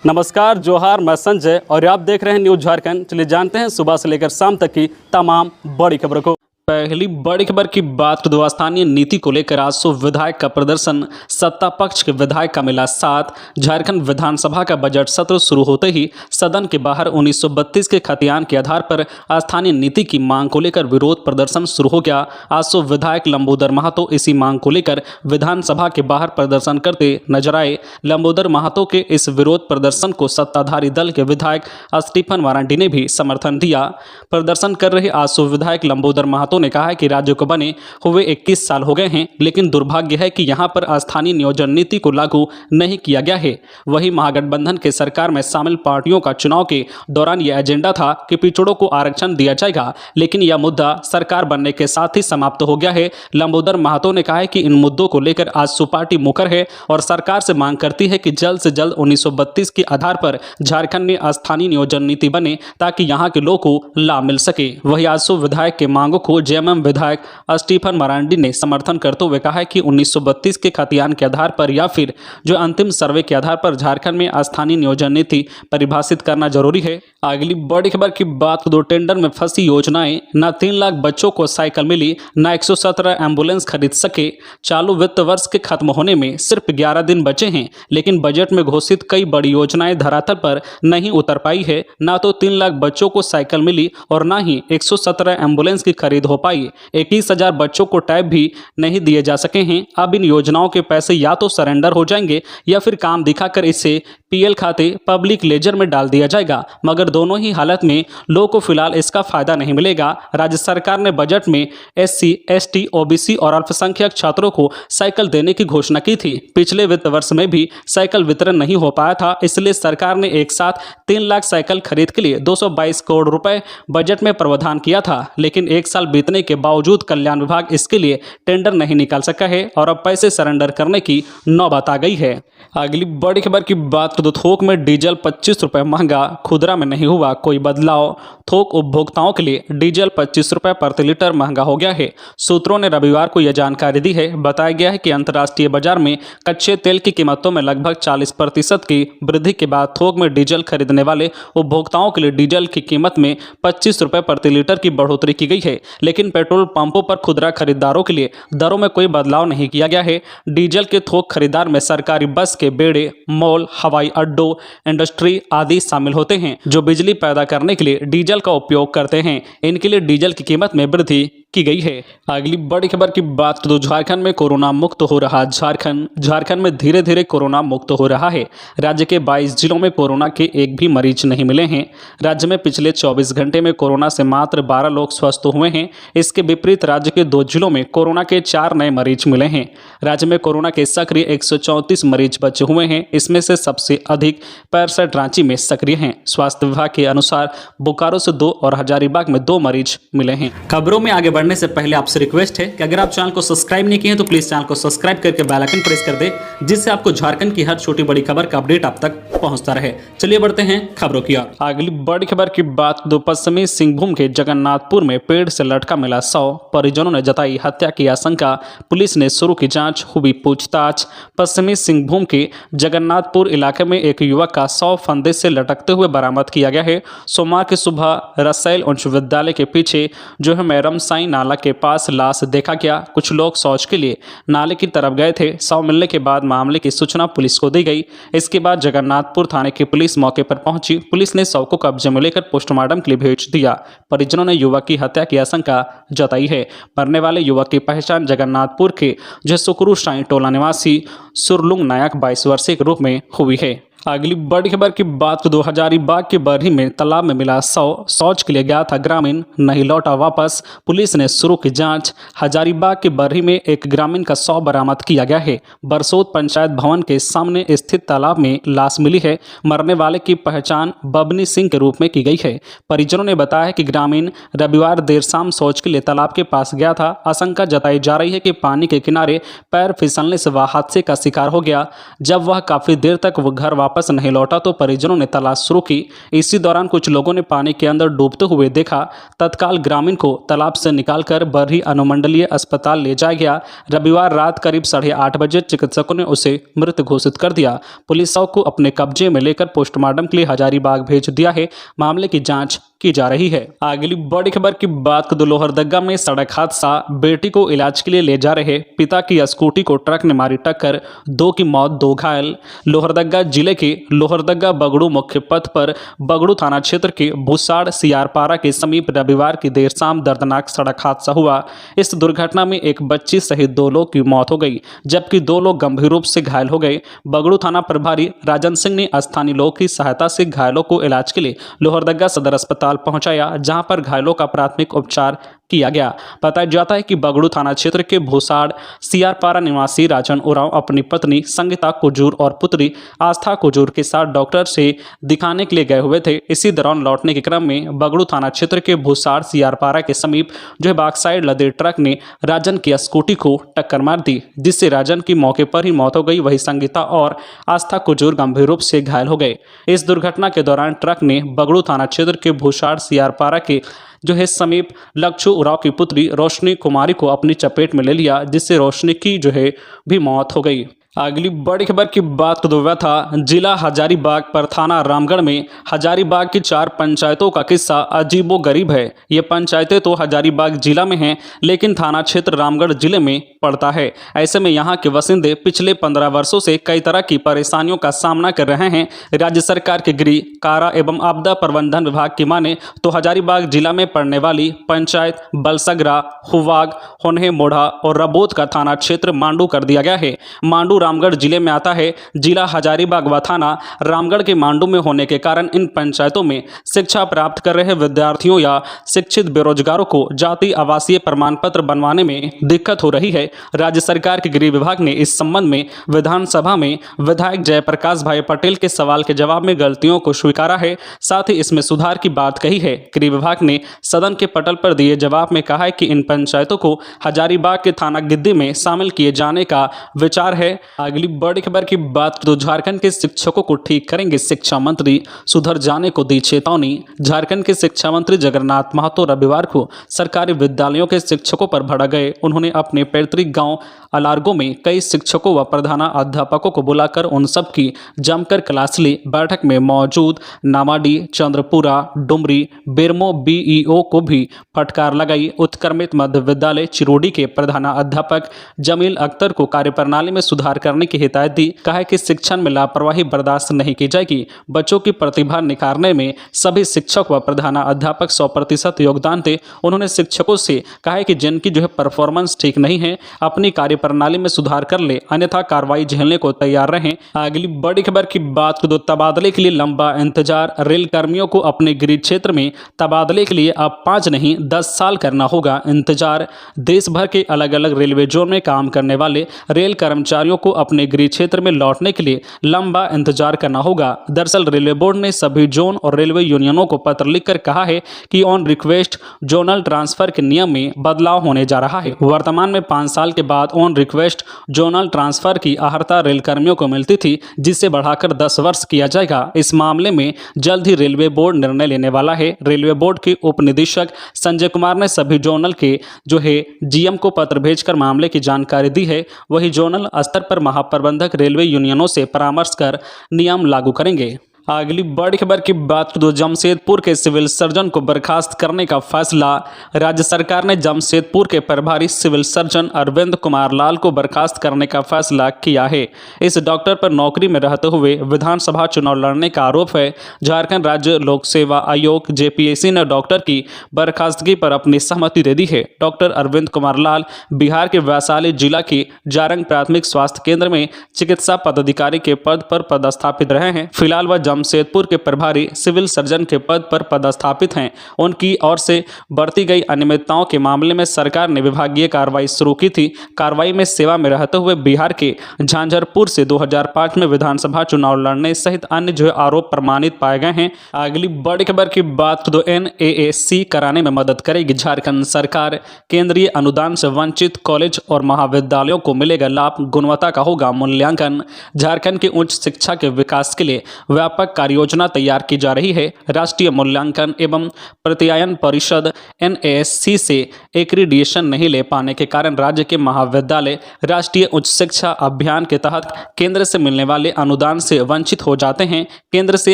नमस्कार, जोहार। मैं संजय और आप देख रहे हैं न्यूज झारखंड। चलिए जानते हैं सुबह से लेकर शाम तक की तमाम बड़ी खबरों को। पहली बड़ी खबर की बात कर दो। स्थानीय नीति को लेकर आजसू विधायक का प्रदर्शन, सत्ता पक्ष के विधायक का मिला साथ। झारखंड विधानसभा का बजट सत्र शुरू होते ही सदन के बाहर 1932 के खतियान के आधार पर स्थानीय नीति की मांग को लेकर विरोध प्रदर्शन शुरू हो गया। आजसू विधायक लंबोदर महतो इसी मांग को लेकर विधानसभा के बाहर प्रदर्शन करते नजर आए। लंबोदर महतो के इस विरोध प्रदर्शन को सत्ताधारी दल के विधायक स्टीफन मरांडी ने भी समर्थन दिया। प्रदर्शन कर रहे आजसू विधायक लंबोदर महतो ने कहा है कि राज्य को बने हुए 21 साल हो गए हैं, लेकिन दुर्भाग्य है कि यहां पर स्थानीय नियोजन नीति को लागू नहीं किया गया है। वहीं महागठबंधन के सरकार में शामिल पार्टियों का चुनाव के दौरान यह एजेंडा था कि पिछड़ों को आरक्षण दिया जाएगा, लेकिन यह मुद्दा सरकार बनने के साथ ही समाप्त हो गया है। लंबोदर महतो ने कहा है कि इन मुद्दों को लेकर आजसू पार्टी मुखर है और सरकार से मांग करती है कि जल्द से जल्द 1932 के आधार पर झारखंड में स्थानीय नियोजन नीति बने ताकि यहां के लोगों को लाभ मिल सके। वहीं आजसू विधायक के मांगों को जेएमएम विधायक स्टीफन मरांडी ने समर्थन करते हुए कहा है कि 1932 के खतियान के आधार पर या फिर जो अंतिम सर्वे के आधार पर झारखंड में स्थानीय नियोजन नीति परिभाषित करना जरूरी है। अगली बड़ी खबर की बात दो। टेंडर में फंसी योजनाएं, न 3 लाख बच्चों को साइकिल मिली, न 117 एम्बुलेंस खरीद सके। चालू वित्त वर्ष के खत्म होने में सिर्फ 11 दिन बचे हैं, लेकिन बजट में घोषित कई बड़ी योजनाएं धरातल पर नहीं उतर पाई है। न तो 3 लाख बच्चों को साइकिल मिली और न ही 117 एम्बुलेंस की खरीद हो पाई। 21,000 बच्चों को टैब भी नहीं दिए जा सके हैं। अब इन योजनाओं के पैसे या तो सरेंडर हो जाएंगे या फिर काम दिखाकर इसे पीएल खाते पब्लिक लेजर में डाल दिया जाएगा, मगर दोनों ही हालत में लोगों को फिलहाल इसका फायदा नहीं मिलेगा। राज्य सरकार ने बजट में एससी, एसटी, ओबीसी और अल्पसंख्यक छात्रों को साइकिल देने की घोषणा की थी। पिछले वित्त वर्ष में भी साइकिल वितरण नहीं हो पाया था, इसलिए सरकार ने एक साथ 3 लाख साइकिल खरीद के लिए 222 करोड़ रुपए बजट में प्रावधान किया था, लेकिन एक साल बीतने के बावजूद कल्याण विभाग इसके लिए टेंडर नहीं निकाल सका है और अब पैसे सरेंडर करने की नौबत आ गई है। अगली बड़ी खबर की बात तो थोक में डीजल 25 रुपये महंगा, खुदरा में नहीं हुआ कोई बदलाव। थोक उपभोक्ताओं के लिए डीजल 25 रुपये प्रति लीटर महंगा हो गया है। सूत्रों ने रविवार को यह जानकारी दी है। बताया गया है कि अंतर्राष्ट्रीय बाजार में कच्चे तेल की कीमतों में लगभग 40% की वृद्धि के बाद थोक में डीजल खरीदने वाले उपभोक्ताओं के लिए डीजल की कीमत में 25 रुपये प्रति लीटर की बढ़ोतरी की गई है, लेकिन पेट्रोल पंपों पर खुदरा खरीदारों के लिए दरों में कोई बदलाव नहीं किया गया है। डीजल के थोक खरीदार में सरकारी बस के बेड़े, मॉल, हवाई अड्डों, इंडस्ट्री आदि शामिल होते हैं जो बिजली पैदा करने के लिए डीजल का उपयोग करते हैं। इनके लिए डीजल की कीमत में वृद्धि की गई है। अगली बड़ी खबर की बात तो झारखंड में कोरोना मुक्त हो रहा झारखंड में धीरे धीरे कोरोना मुक्त हो रहा है। राज्य के 22 जिलों में कोरोना के एक भी मरीज नहीं मिले हैं। राज्य में पिछले 24 घंटे में कोरोना से मात्र 12 लोग स्वस्थ हुए हैं। इसके विपरीत राज्य के 2 जिलों में कोरोना के 4 नए मरीज मिले हैं। राज्य में कोरोना के सक्रिय 134 मरीज बचे हुए हैं। इसमें से सबसे अधिक 65 रांची में सक्रिय हैं। स्वास्थ्य विभाग के अनुसार बोकारो से 2 और हजारीबाग में 2 मरीज मिले हैं। खबरों में आगे बढ़ने से पहले आपसे रिक्वेस्ट है कि अगर आप चैनल को सब्सक्राइब नहीं किए हैं तो प्लीज चैनल को सब्सक्राइब करके बेल आइकन प्रेस कर दे, जिससे आपको झारखंड की हर छोटी बड़ी खबर का अपडेट आप तक पहुंचता रहे। चलिए बढ़ते हैं खबरों की ओर। अगली बड़ी खबर की बात दो। पश्चिमी सिंहभूम के जगन्नाथपुर में पेड़ से लटका मिला शव, परिजनों ने जताई हत्या की आशंका, पुलिस ने शुरू की जांच, हुई पूछताछ। पश्चिमी सिंहभूम के जगन्नाथपुर इलाके में एक युवक का शव फंदे से लटकते हुए बरामद किया गया है। सोमवार की सुबह रसैल उच्च विद्यालय के पीछे जो है मैरम साई नाला के पास लाश देखा गया। कुछ लोग शौच के लिए नाले की तरफ गए थे। शव मिलने के बाद मामले की सूचना पुलिस को दी गई। इसके बाद जगन्नाथपुर थाने की पुलिस मौके पर पहुंची। पुलिस ने शव को कब्जे में लेकर पोस्टमार्टम के लिए भेज दिया। परिजनों ने युवक की हत्या की आशंका जताई है। मरने वाले युवक की पहचान जगन्नाथपुर के जो सुकरू साई टोला निवासी सुरलुंग नायक 22 वर्षीय के रूप में हुई है। अगली बड़ी खबर की बात तो हजारीबाग के बरही में तालाब में मिला शव, शौच के लिए गया था ग्रामीण, नहीं लौटा वापस, पुलिस ने शुरू की जांच। हजारीबाग के बरही में एक ग्रामीण का शव बरामद किया गया है। बरसोत पंचायत भवन के सामने स्थित तालाब में लाश मिली है। मरने वाले की पहचान बबनी सिंह के रूप में की गई है। परिजनों ने बताया है कि ग्रामीण रविवार देर शाम शौच के लिए तालाब के पास गया था। आशंका जताई जा रही है कि पानी के किनारे पैर फिसलने से वह हादसे का शिकार हो गया। जब वह काफी देर तक वह घर वापस नहीं लौटा तो परिजनों ने तलाश शुरू की। इसी दौरान कुछ लोगों ने पानी के अंदर डूबते हुए देखा। तत्काल ग्रामीण को तालाब से निकालकर बरही अनुमंडलीय अस्पताल ले जाया गया। रविवार रात करीब 8:30 बजे चिकित्सकों ने उसे मृत घोषित कर दिया। पुलिस शव को अपने कब्जे में लेकर पोस्टमार्टम के लिए हजारीबाग भेज दिया है। मामले की जांच की जा रही है। अगली बड़ी खबर की बात कर दो। लोहरदगा में सड़क हादसा, बेटी को इलाज के लिए ले जा रहे पिता की स्कूटी को ट्रक ने मारी टक्कर, 2 की मौत 2 घायल। लोहरदगा जिले के लोहरदगा बगड़ू मुख्य पथ पर बगड़ू थाना क्षेत्र के भूसाड़ सियारपारा के समीप रविवार की देर शाम दर्दनाक सड़क हादसा हुआ। इस दुर्घटना में एक बच्ची सहित 2 लोग की मौत हो गई, जबकि 2 लोग गंभीर रूप से घायल हो गए। बगड़ू थाना प्रभारी राजन सिंह ने स्थानीय लोगों की सहायता से घायलों को इलाज के लिए लोहरदगा सदर अस्पताल पहुंचाया, जहां पर घायलों का प्राथमिक उपचार किया गया। बताया जाता है कि बगड़ू थाना क्षेत्र के भूसाड़ सियारपारा निवासी राजन उरांव अपनी पत्नी संगीता कुजूर और पुत्री आस्था कुजूर के साथ डॉक्टर से दिखाने के लिए गए हुए थे। इसी दौरान लौटने के क्रम में बगड़ू थाना क्षेत्र के भूसाड़ सियारपारा के समीप जो है बैक साइड लदे ट्रक ने राजन की स्कूटी को टक्कर मार दी, जिससे राजन की मौके पर ही मौत हो गई। वही संगीता और आस्था कुजूर गंभीर रूप से घायल हो गए। इस दुर्घटना के दौरान ट्रक ने बगड़ू थाना क्षेत्र के भूसाड़ सियारपारा के जो है समीप लक्षु उरांव की पुत्री रोशनी कुमारी को अपनी चपेट में ले लिया, जिससे रोशनी की जो है भी मौत हो गई। अगली बड़ी खबर की बात कर दो। था जिला हजारीबाग पर थाना रामगढ़ में हजारीबाग की 4 पंचायतों का किस्सा अजीबो गरीब है। ये पंचायतें तो हजारीबाग जिला में हैं, लेकिन थाना क्षेत्र रामगढ़ जिले में पड़ता है। ऐसे में यहाँ के बासिंदे पिछले 15 वर्षों से कई तरह की परेशानियों का सामना कर रहे हैं। राज्य सरकार के गृह कारा एवं आपदा प्रबंधन विभाग की माने तो हजारीबाग जिला में पड़ने वाली पंचायत बलसगरा, हुवाग, होन्हे मोढ़ा और रबोत का थाना क्षेत्र मांडू कर दिया गया है। मांडू रामगढ़ जिले में आता है। जिला हजारीबाग व थाना रामगढ़ के मांडू में होने के कारण इन पंचायतों में शिक्षा प्राप्त कर रहे विद्यार्थियों या शिक्षित बेरोजगारों को जाति आवासीय प्रमाण पत्र बनवाने में दिक्कत हो रही है। राज्य सरकार के गृह विभाग ने इस संबंध में विधानसभा में विधायक जयप्रकाश भाई पटेल के सवाल के जवाब में गलतियों को स्वीकारा है, साथ ही इसमें सुधार की बात कही है। गृह विभाग ने सदन के पटल पर दिए जवाब में कहा है कि इन पंचायतों को हजारीबाग के थाना गिद्दी में शामिल किए जाने का विचार है। अगली बड़ी खबर की बात तो झारखंड के शिक्षकों को ठीक करेंगे शिक्षा मंत्री, सुधर जाने को दी चेतावनी। झारखंड के शिक्षा मंत्री जगन्नाथ महतो रविवार को सरकारी विद्यालयों के शिक्षकों पर भड़क गए। उन्होंने अपने पैतृक गांव अलारगो में कई शिक्षकों व प्रधानाध्यापकों को बुलाकर उन सब की जमकर क्लास ली। बैठक में मौजूद नामाडी, चंद्रपुरा, डुमरी, बेरमो बीईओ को भी फटकार लगाई। उत्क्रमित मध्य विद्यालय चिरोडी के प्रधानाध्यापक जमील अख्तर को कार्यप्रणाली में सुधार करने की हिदायत दी। कहा कि शिक्षण में लापरवाही बर्दाश्त नहीं की जाएगी। बच्चों की प्रतिभा निखारने में सभी शिक्षक व प्रधानाध्यापक 100% योगदान थे। उन्होंने शिक्षकों से कहा कि जिनकी जो है परफॉर्मेंस ठीक नहीं है अपनी कार्यप्रणाली में सुधार कर ले, अन्यथा कार्रवाई झेलने को तैयार रहें। अगली बड़ी खबर की बात कर दो। तबादले के लिए लंबा इंतजार, रेल कर्मियों को अपने गृह क्षेत्र में तबादले के लिए अब 5 नहीं 10 साल करना होगा इंतजार। देश भर के अलग अलग रेलवे जोन में काम करने वाले रेल कर्मचारियों को अपने गृह क्षेत्र में लौटने के लिए लंबा इंतजार करना होगा। दरअसल रेलवे बोर्ड ने सभी जोन और रेलवे यूनियनों को पत्र लिखकर कहा है कि ऑन रिक्वेस्ट जोनल ट्रांसफर के नियम में बदलाव होने जा रहा है। वर्तमान में 5 साल के बाद ऑन रिक्वेस्ट जोनल ट्रांसफर की अर्हता रेल कर्मियों को मिलती थी, जिसे बढ़ाकर 10 वर्ष किया जाएगा। इस मामले में जल्द ही रेलवे बोर्ड निर्णय लेने वाला है। रेलवे बोर्ड के उप निदेशक संजय कुमार ने सभी जोनल के जो है जीएम को पत्र भेजकर मामले की जानकारी दी है। वही जोनल स्तर पर महाप्रबंधक रेलवे यूनियनों से परामर्श कर नियम लागू करेंगे। अगली बड़ी खबर की बात तो जमशेदपुर के सिविल सर्जन को बर्खास्त करने का फैसला। राज्य सरकार ने जमशेदपुर के प्रभारी सिविल सर्जन अरविंद कुमार लाल को बर्खास्त करने का फैसला किया है। इस डॉक्टर पर नौकरी में रहते हुए विधानसभा चुनाव लड़ने का आरोप है। झारखंड राज्य लोक सेवा आयोग जेपीएससी ने डॉक्टर की बर्खास्तगी पर अपनी सहमति दे दी है। डॉक्टर अरविंद कुमार लाल बिहार के वैशाली जिला के जारंग प्राथमिक स्वास्थ्य केंद्र में चिकित्सा पदाधिकारी के पद पर पदस्थापित रहे हैं। फिलहाल वह जमशेदपुर के प्रभारी सिविल सर्जन के पद पर पदस्थापित हैं। उनकी ओर से बढ़ती गई अनियमितताओं के मामले में सरकार ने विभागीय कार्रवाई शुरू की थी। कार्रवाई में सेवा में रहते हुए बिहार के झांझरपुर से 2005 में विधानसभा चुनाव लड़ने सहित अन्य जो आरोप प्रमाणित पाए गए हैं। अगली बड़ी खबर की बात तो NAAC कराने में मदद करेगी झारखंड सरकार। केंद्रीय अनुदान से वंचित कॉलेज और महाविद्यालयों को मिलेगा लाभ, गुणवत्ता का होगा मूल्यांकन। झारखंड की उच्च शिक्षा के विकास के लिए व्यापक कार्ययोजना तैयार की जा रही है। राष्ट्रीय मूल्यांकन एवं प्रत्यायन परिषद NASC से एक्रीडिएशन नहीं ले पाने के कारण राज्य के महाविद्यालय राष्ट्रीय उच्च शिक्षा अभियान के तहत केंद्र से मिलने वाले अनुदान से वंचित हो जाते हैं। केंद्र से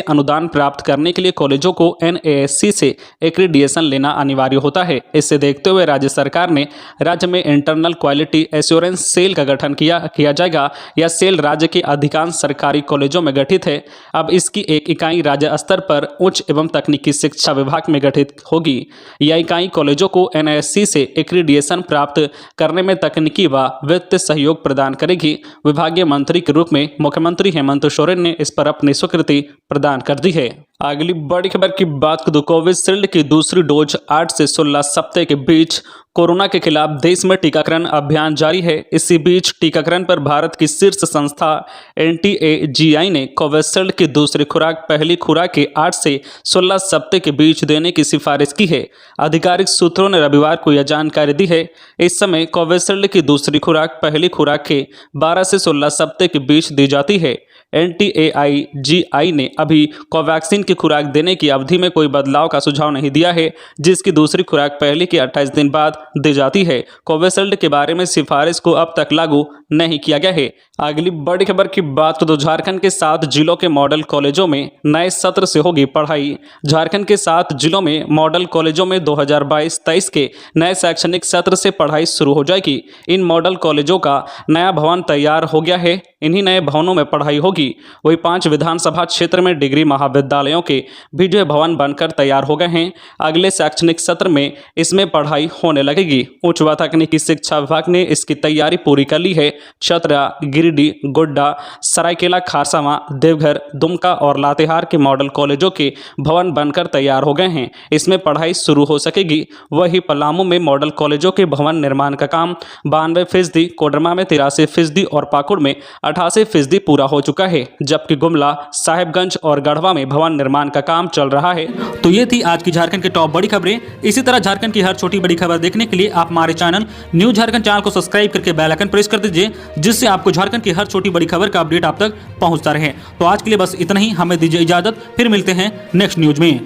अनुदान प्राप्त करने के लिए कॉलेजों को NASC से एक्रीडिएशन लेना अनिवार्य होता है। इसे देखते हुए राज्य सरकार ने राज्य में इंटरनल क्वालिटी एश्योरेंस सेल का गठन किया जाएगा। यह सेल राज्य के अधिकांश सरकारी कॉलेजों में गठित है। अब इसकी एक इकाई राज्य स्तर पर उच्च एवं तकनीकी शिक्षा विभाग में गठित होगी। यह इकाई कॉलेजों को NASC से एक्रीडिएशन प्राप्त करने में तकनीकी व वित्तीय सहयोग प्रदान करेगी। विभागीय मंत्री के रूप में मुख्यमंत्री हेमंत सोरेन ने इस पर अपनी स्वीकृति प्रदान कर दी है। अगली बड़ी खबर की बात करें तो कोविशील्ड की दूसरी डोज 8 से 16 सप्ताह के बीच कोरोना के खिलाफ देश में टीकाकरण अभियान जारी है। इसी बीच टीकाकरण पर भारत की शीर्ष संस्था NTAGI ने कोविशील्ड की दूसरी खुराक पहली खुराक के 8 से 16 सप्ताह के बीच देने की सिफारिश की है। आधिकारिक सूत्रों ने रविवार को यह जानकारी दी है। इस समय कोविशील्ड की दूसरी खुराक पहली खुराक के 12 से 16 सप्ताह के बीच दी जाती है। NTAGI ने अभी कोवैक्सीन की खुराक देने की अवधि में कोई बदलाव का सुझाव नहीं दिया है, जिसकी दूसरी खुराक पहले के 28 दिन बाद दी जाती है। कोविशील्ड के बारे में सिफारिश को अब तक लागू नहीं किया गया है। अगली बड़ी खबर की बात तो झारखंड के 7 जिलों के मॉडल कॉलेजों में नए सत्र से होगी पढ़ाई। झारखंड के 7 जिलों में मॉडल कॉलेजों में 2022-23 के नए शैक्षणिक सत्र से पढ़ाई शुरू हो जाएगी। इन मॉडल कॉलेजों का नया भवन तैयार हो गया है। इन्हीं नए भवनों में पढ़ाई होगी। वही 5 विधानसभा क्षेत्र में डिग्री महाविद्यालयों के भी जो भवन बनकर तैयार हो गए हैं। अगले शैक्षणिक सत्र में इसमें पढ़ाई होने लगेगी। उच्च व तकनीकी शिक्षा विभाग ने इसकी तैयारी पूरी कर ली है। चतरा, गिरिडीह, गोड्डा, सरायकेला खारसावां, देवघर, दुमका और लातेहार के मॉडल कॉलेजों के भवन बनकर तैयार हो गए हैं। इसमें पढ़ाई शुरू हो सकेगी। वही पलामू में मॉडल कॉलेजों के भवन निर्माण का काम 92%, कोडरमा में 83% और पाकुड़ में 88% पूरा हो चुका है, जबकि गुमला, साहेबगंज और गढ़वा में भवन निर्माण का काम चल रहा है। तो ये थी आज की झारखंड की टॉप बड़ी खबरें। इसी तरह झारखंड की हर छोटी बड़ी खबर देखने के लिए आप हमारे चैनल न्यूज झारखंड चैनल को सब्सक्राइब करके बेल आइकन प्रेस कर दीजिए, जिससे आपको झारखंड की हर छोटी बड़ी खबर का अपडेट आप तक पहुंचता रहे। तो आज के लिए बस इतना ही। हमें दीजिए इजाजत, फिर मिलते हैं नेक्स्ट न्यूज में।